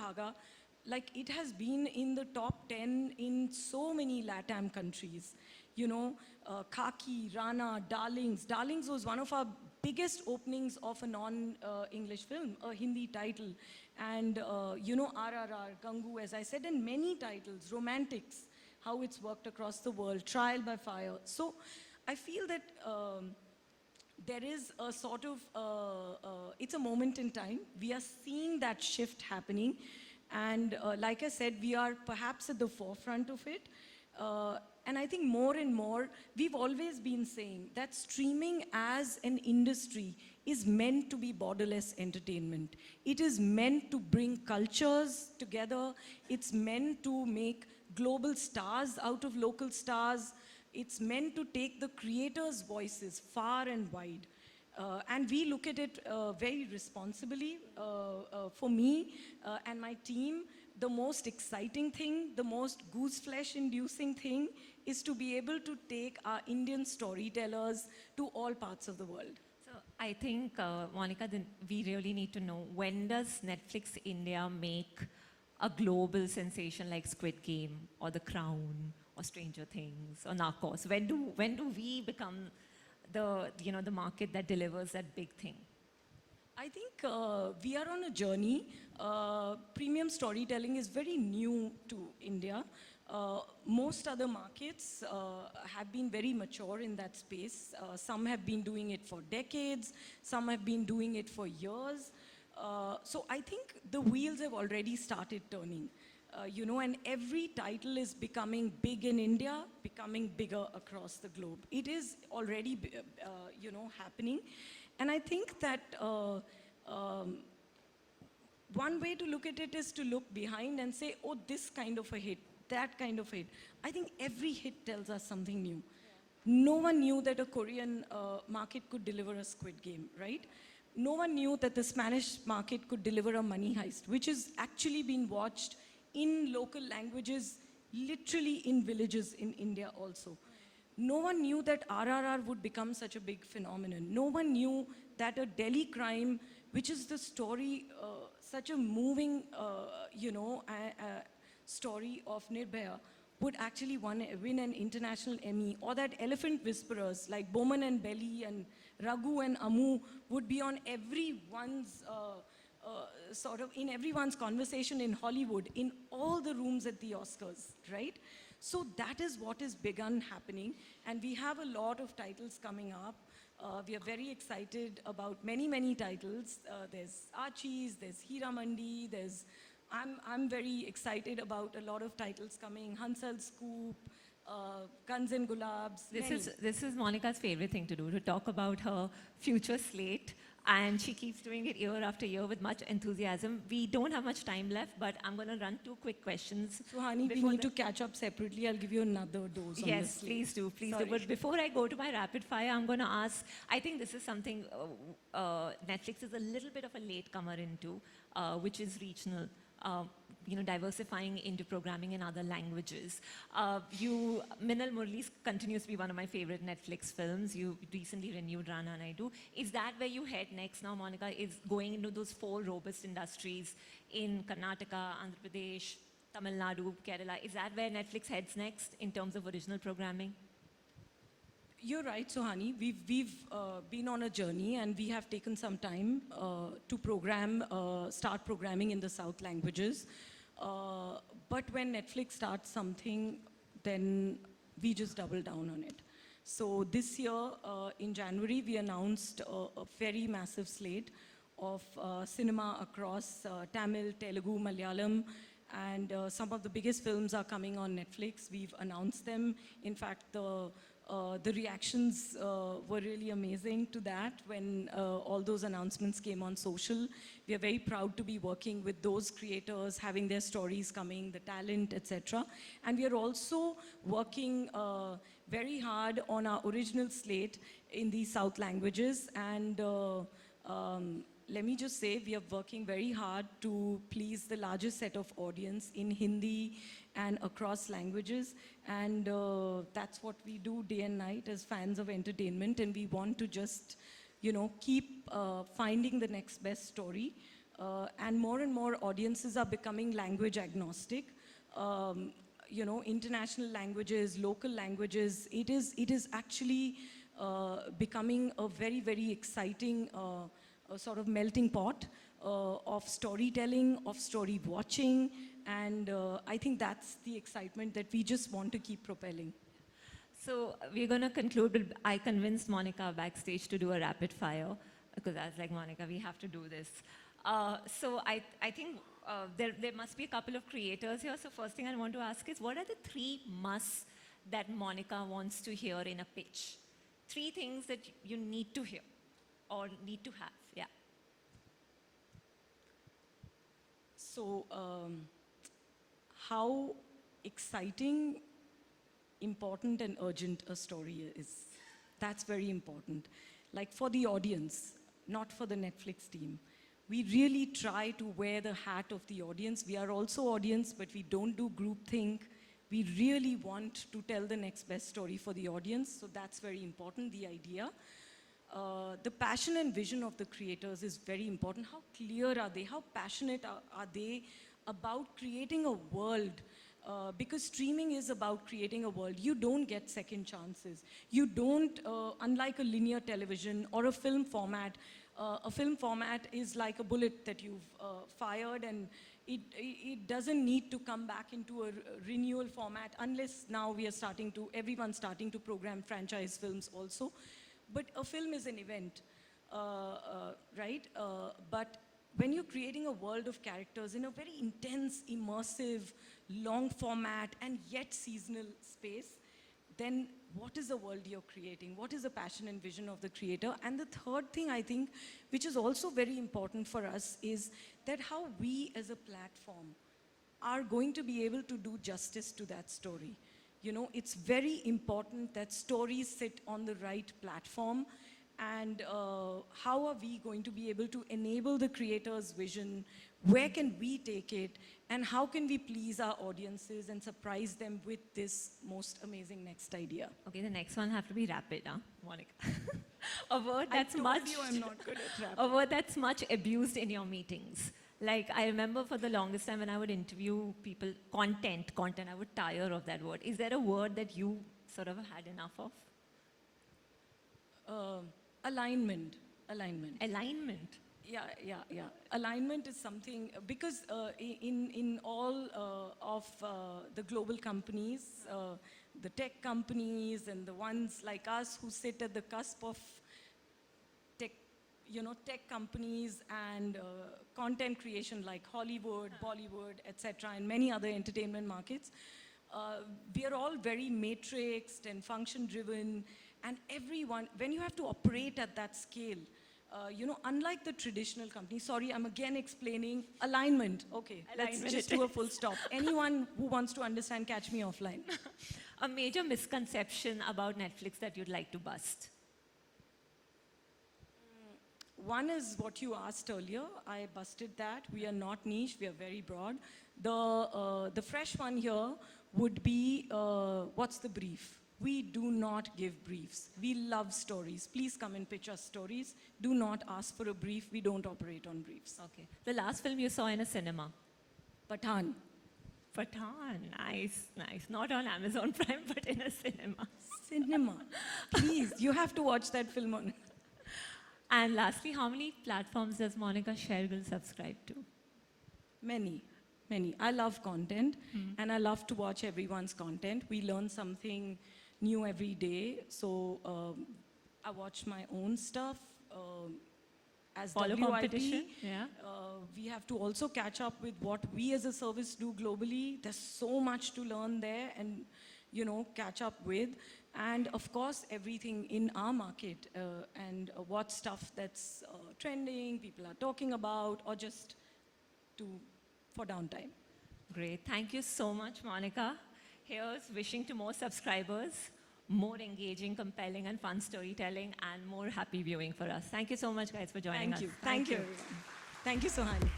Dhaga, like it has been in the top 10 in so many LATAM countries. You know, Khaki, Rana, Darlings. Darlings was one of our biggest openings of a non-English film, a Hindi title. And, you know, RRR, Gangu, as I said, and many titles, Romantics, how it's worked across the world, Trial by Fire. So I feel that there is a sort of, it's a moment in time. We are seeing that shift happening. And like I said, we are perhaps at the forefront of it. And I think more and more, we've always been saying that streaming as an industry is meant to be borderless entertainment. It is meant to bring cultures together. It's meant to make global stars out of local stars. It's meant to take the creators' voices far and wide. And we look at it very responsibly. For me and my team, the most exciting thing, the most goose flesh inducing thing is to be able to take our Indian storytellers to all parts of the world. So I think, Monica, we really need to know, when does Netflix India make a global sensation like Squid Game or The Crown or Stranger Things or Narcos? When do we become the market that delivers that big thing? I think we are on a journey. Premium storytelling is very new to India. Most other markets have been very mature in that space. Some have been doing it for decades. Some have been doing it for years. So I think the wheels have already started turning. You know, and every title is becoming big in India, becoming bigger across the globe. It is already, you know, happening. And I think that one way to look at it is to look behind and say, oh, this kind of a hit, that kind of hit. I think every hit tells us something new. No one knew that a Korean market could deliver a Squid Game, right? No one knew that the Spanish market could deliver a Money Heist, which has actually been watched in local languages, literally in villages in India also. No one knew that RRR would become such a big phenomenon. No one knew that a Delhi crime, which is the story, such a moving, you know, story of Nirbhaya, would actually win an international Emmy, or that Elephant Whisperers like Bowman and Belly and Raghu and Amu would be on everyone's, sort of in everyone's conversation in Hollywood, in all the rooms at the Oscars, right? So that is what has begun happening, and we have a lot of titles coming up. We are very excited about many, many titles. There's Archie's, there's Hira Mandi, I'm very excited about a lot of titles coming, Hansal's Scoop, Guns and Gulabs. This is Monica's favorite thing to do, to talk about her future slate. And she keeps doing it year after year with much enthusiasm. We don't have much time left, but I'm going to run 2 quick questions. Suhani, we need to catch up separately. I'll give you another dose on Yes, this. please do. Please do. But before I go to my rapid fire, I'm going to ask, I think this is something Netflix is a little bit of a latecomer into, which is regional. You know, diversifying into programming in other languages. Minal Murli continues to be one of my favorite Netflix films. You recently renewed Rana and I Do. Is that where you head next now, Monica? Is going into those 4 robust industries in Karnataka, Andhra Pradesh, Tamil Nadu, Kerala? Is that where Netflix heads next in terms of original programming? You're right, Suhani. We've been on a journey, and we have taken some time to start programming in the South languages. But when Netflix starts something, then we just double down on it. So this year, in January, we announced a very massive slate of cinema across Tamil, Telugu, Malayalam, and some of the biggest films are coming on Netflix. We've announced them. In fact, the reactions were really amazing to that when all those announcements came on social. We are very proud to be working with those creators, having their stories coming, the talent, etc. And we are also working very hard on our original slate in the South languages. And let me just say, we are working very hard to please the largest set of audience in Hindi and across languages. And that's what we do day and night as fans of entertainment. And we want to just, you know, keep finding the next best story and more audiences are becoming language agnostic. You know, international languages, local languages, it is actually becoming a very exciting sort of melting pot of storytelling, of story watching, and I think that's the excitement that we just want to keep propelling. So we're going to conclude, but I convinced Monika backstage to do a rapid fire because I was like, Monika, we have to do this. So I think there must be a couple of creators here. So first thing I want to ask is, what are the 3 musts that Monika wants to hear in a pitch? 3 things that you need to hear or need to have, yeah. So how exciting, important and urgent a story is. That's very important. Like for the audience, not for the Netflix team. We really try to wear the hat of the audience. We are also audience, but we don't do groupthink. We really want to tell the next best story for the audience, so that's very important, the idea. The passion and vision of the creators is very important. How clear are they? How passionate are they about creating a world? Because streaming is about creating a world. You don't get second chances. You don't, unlike a linear television or a film format is like a bullet that you've fired, and it doesn't need to come back into a renewal format unless now everyone's starting to program franchise films also. But a film is an event, right? But when you're creating a world of characters in a very intense, immersive, long format, and yet seasonal space, then what is the world you're creating? What is the passion and vision of the creator? And the third thing, I think, which is also very important for us, is that how we as a platform are going to be able to do justice to that story. You know, it's very important that stories sit on the right platform, and how are we going to be able to enable the creator's vision? Where can we take it? And how can we please our audiences and surprise them with this most amazing next idea? Okay, the next one have to be rapid, huh, Monika? A word that's I much... told you I'm not good at rap. A word that's much abused in your meetings. Like, I remember for the longest time when I would interview people, content, I would tire of that word. Is there a word that you sort of had enough of? Alignment. Alignment. Yeah. Alignment is something, because in all of the global companies, the tech companies and the ones like us who sit at the cusp of tech companies and content creation like Hollywood, Bollywood, etc., and many other entertainment markets, we are all very matrixed and function-driven, and everyone, when you have to operate at that scale, unlike the traditional company, sorry, I'm again explaining alignment. Okay, let's just do a full stop. Anyone who wants to understand, catch me offline. A major misconception about Netflix that you'd like to bust? One is what you asked earlier. I busted that. We are not niche. We are very broad. The fresh one here would be, what's the brief? We do not give briefs. We love stories. Please come and pitch us stories. Do not ask for a brief. We don't operate on briefs. Okay. The last film you saw in a cinema? Pathan. Pathan, nice. Not on Amazon Prime, but in a cinema. Cinema. Please, you have to watch that film on. And lastly, how many platforms does Monika Shergill subscribe to? Many. I love content, and I love to watch everyone's content. We learn something new every day. So I watch my own stuff. As Follow WIP, competition, yeah. We have to also catch up with what we as a service do globally. There's so much to learn there and, catch up with. And of course, everything in our market and what stuff that's trending, people are talking about, or just for downtime. Great. Thank you so much, Monika. Here's wishing to more subscribers, more engaging, compelling, and fun storytelling, and more happy viewing for us. Thank you so much, guys, for joining us. Thank you, everyone. Thank you, Suhani.